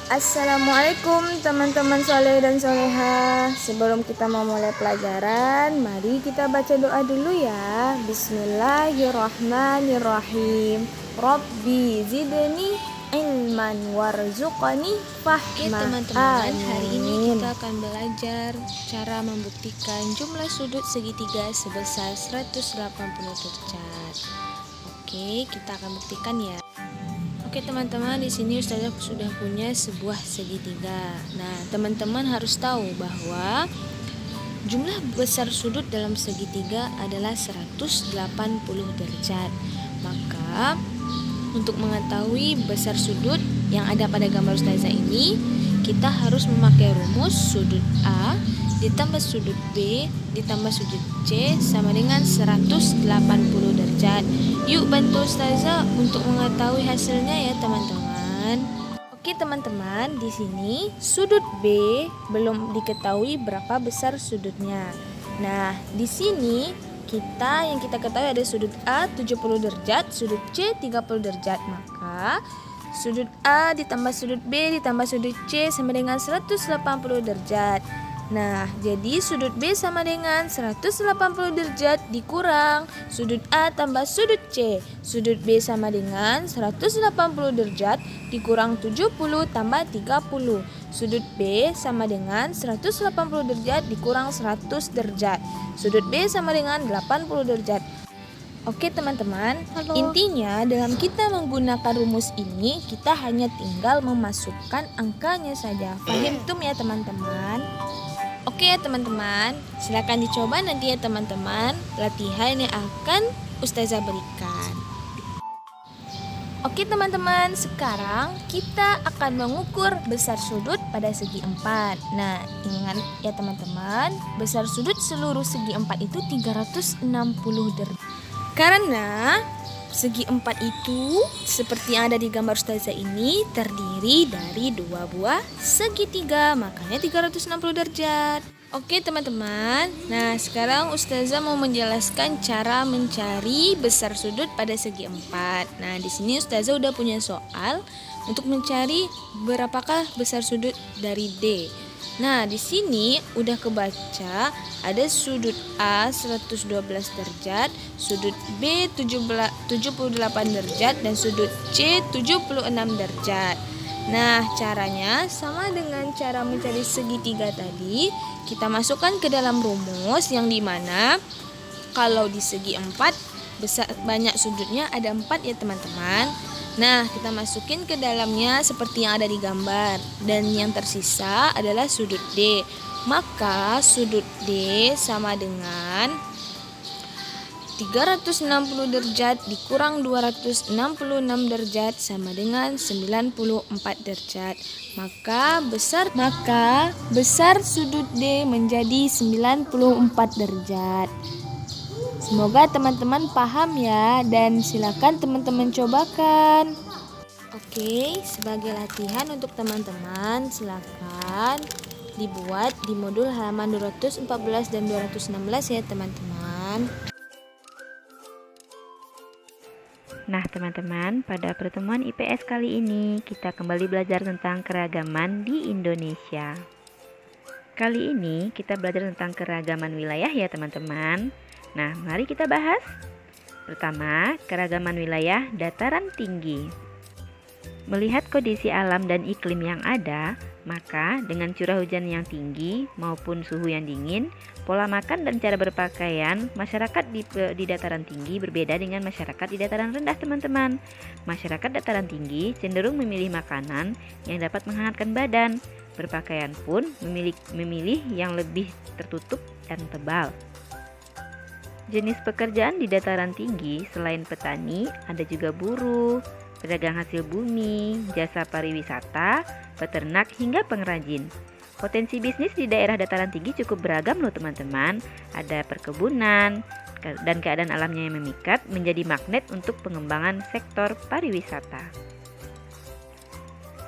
Assalamualaikum teman-teman soleh dan soleha. Sebelum kita memulai pelajaran, mari kita baca doa dulu ya. Bismillahirrahmanirrahim. Rabbi zidni ilman warzuqni Oke fahma. teman-teman, hari ini kita akan belajar cara membuktikan jumlah sudut segitiga sebesar 180 derajat. Oke, kita akan buktikan ya. Oke teman-teman, di sini Ustazah sudah punya sebuah segitiga. Nah, teman-teman harus tahu bahwa jumlah besar sudut dalam segitiga adalah 180 derajat. Maka untuk mengetahui besar sudut yang ada pada gambar Ustazah ini, kita harus memakai rumus sudut A ditambah sudut B ditambah sudut C sama dengan 180 derajat. Yuk bantu Ustazah untuk mengetahui hasilnya ya teman-teman. Oke teman-teman, di sini sudut B belum diketahui berapa besar sudutnya. Nah, di sini yang kita ketahui ada sudut A 70 derajat, sudut C 30 derajat. Maka sudut A ditambah sudut B ditambah sudut C sama dengan 180 derajat. Nah, jadi sudut B sama dengan 180 derajat dikurang sudut A tambah sudut C. Sudut B sama dengan 180 derajat dikurang 70 tambah 30. Sudut B sama dengan 180 derajat dikurang 100 derajat. Sudut B sama dengan 80 derajat. Oke teman-teman, intinya dalam kita menggunakan rumus ini, kita hanya tinggal memasukkan angkanya saja. Paham tuh ya teman-teman? Oke ya teman-teman, silakan dicoba nanti ya teman-teman latihan yang akan Ustazah berikan. Oke teman-teman, sekarang kita akan mengukur besar sudut pada segi 4. Nah, ingat ya teman-teman, besar sudut seluruh segi 4 itu 360 derajat. Karena segi 4 itu seperti yang ada di gambar Ustazah ini terdiri dari 2 buah segitiga, makanya 360 derajat. Oke teman-teman, nah sekarang Ustazah mau menjelaskan cara mencari besar sudut pada segi 4. Nah, di sini Ustazah udah punya soal untuk mencari berapakah besar sudut dari D. Nah, di sini udah kebaca ada sudut A 112 derajat, sudut B 78 derajat, dan sudut C 76 derajat. Nah, caranya sama dengan cara mencari segitiga tadi. Kita masukkan ke dalam rumus yang dimana kalau di segi 4 banyak sudutnya ada 4 ya teman-teman. Nah, kita masukin ke dalamnya seperti yang ada di gambar. Dan yang tersisa adalah sudut D. Maka sudut D sama dengan 360 derajat dikurang 266 derajat sama dengan 94 derajat. Maka besar sudut D menjadi 94 derajat. Semoga teman-teman paham ya, dan silakan teman-teman cobakan. Oke, sebagai latihan untuk teman-teman, silakan dibuat di modul halaman 214 dan 216 ya teman-teman. Nah teman-teman, pada pertemuan IPS kali ini kita kembali belajar tentang keragaman di Indonesia. Kali ini kita belajar tentang keragaman wilayah ya teman-teman. Nah, mari kita bahas. Pertama, keragaman wilayah dataran tinggi. Melihat kondisi alam dan iklim yang ada, maka dengan curah hujan yang tinggi maupun suhu yang dingin, pola makan dan cara berpakaian masyarakat di dataran tinggi berbeda dengan masyarakat di dataran rendah teman-teman. Masyarakat dataran tinggi cenderung memilih makanan yang dapat menghangatkan badan. Berpakaian pun memilih yang lebih tertutup dan tebal. Jenis pekerjaan di dataran tinggi selain petani, ada juga buruh, pedagang hasil bumi, jasa pariwisata, peternak, hingga pengrajin. Potensi bisnis di daerah dataran tinggi cukup beragam loh teman-teman. Ada perkebunan, dan keadaan alamnya yang memikat menjadi magnet untuk pengembangan sektor pariwisata.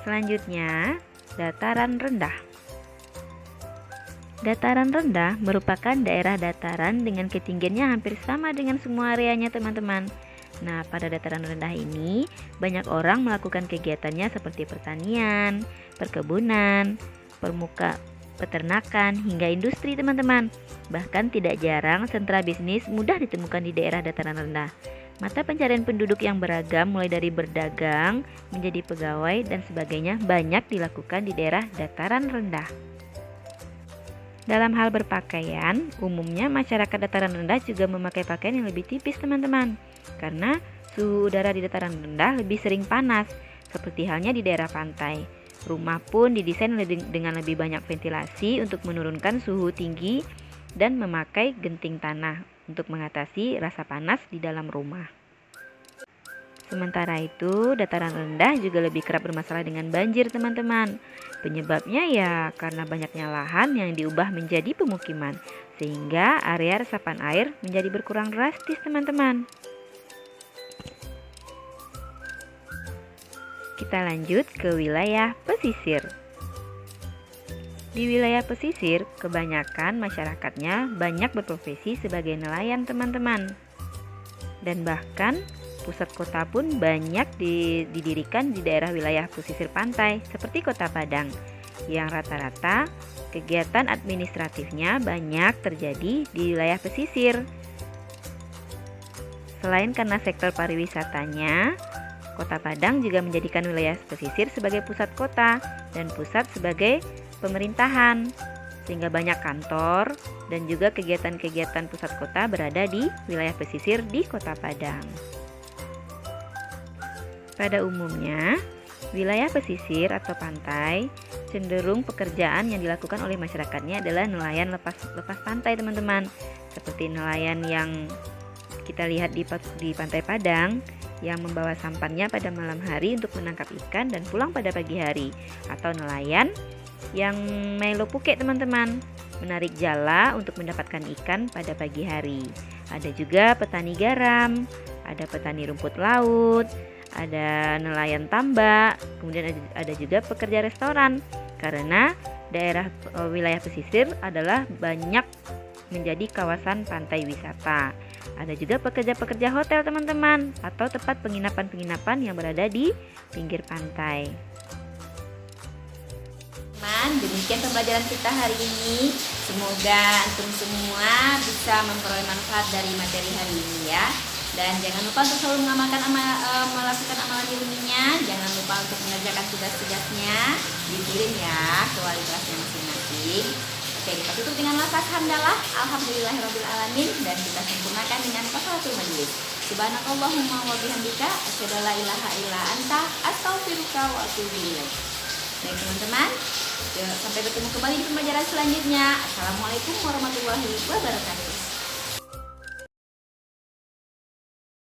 Selanjutnya, dataran rendah. Dataran rendah merupakan daerah dataran dengan ketinggiannya hampir sama dengan semua areanya teman-teman. Nah, pada dataran rendah ini banyak orang melakukan kegiatannya seperti pertanian, perkebunan, peternakan, hingga industri teman-teman. Bahkan tidak jarang sentra bisnis mudah ditemukan di daerah dataran rendah. Mata pencarian penduduk yang beragam mulai dari berdagang, menjadi pegawai, dan sebagainya banyak dilakukan di daerah dataran rendah. Dalam hal berpakaian, umumnya masyarakat dataran rendah juga memakai pakaian yang lebih tipis teman-teman. Karena suhu udara di dataran rendah lebih sering panas, seperti halnya di daerah pantai. Rumah pun didesain dengan lebih banyak ventilasi untuk menurunkan suhu tinggi dan memakai genting tanah untuk mengatasi rasa panas di dalam rumah. Sementara itu, dataran rendah juga lebih kerap bermasalah dengan banjir teman-teman. Penyebabnya ya karena banyaknya lahan yang diubah menjadi pemukiman, sehingga area resapan air menjadi berkurang drastis teman-teman. Kita lanjut ke wilayah pesisir. Di wilayah pesisir, kebanyakan masyarakatnya banyak berprofesi sebagai nelayan teman-teman. Dan bahkan pusat kota pun banyak didirikan di daerah wilayah pesisir pantai seperti Kota Padang, yang rata-rata kegiatan administratifnya banyak terjadi di wilayah pesisir. Selain karena sektor pariwisatanya, Kota Padang juga menjadikan wilayah pesisir sebagai pusat kota dan pusat sebagai pemerintahan, sehingga banyak kantor dan juga kegiatan-kegiatan pusat kota berada di wilayah pesisir di Kota Padang. Pada umumnya, wilayah pesisir atau pantai cenderung pekerjaan yang dilakukan oleh masyarakatnya adalah nelayan lepas pantai teman-teman. Seperti nelayan yang kita lihat di Pantai Padang yang membawa sampannya pada malam hari untuk menangkap ikan dan pulang pada pagi hari. Atau nelayan yang melo puke teman-teman, menarik jala untuk mendapatkan ikan pada pagi hari. Ada juga petani garam, ada petani rumput laut, ada nelayan tambak, kemudian ada juga pekerja restoran. Karena daerah wilayah pesisir adalah banyak menjadi kawasan pantai wisata. Ada juga pekerja-pekerja hotel teman-teman, atau tempat penginapan-penginapan yang berada di pinggir pantai. Demikian pembelajaran kita hari ini. Semoga antum semua bisa memperoleh manfaat dari materi hari ini ya. Dan jangan lupa untuk selalu melakukan amalan di rumahnya. Jangan lupa untuk mengerjakan tugas-tugasnya, dikirim ya ke wali kelasnya masing-masing. Oke, kita tutup dengan lafaz hamdalah, alhamdulillahirabbil alamin, dan kita sempurnakan dengan kafaratul majelis. Subhanakallahumma wa bihamdika asyhadu an la ilaha illa anta astaghfiruka wa atubu ilaik. Baik teman-teman, sampai bertemu kembali di pembelajaran selanjutnya. Assalamualaikum warahmatullahi wabarakatuh.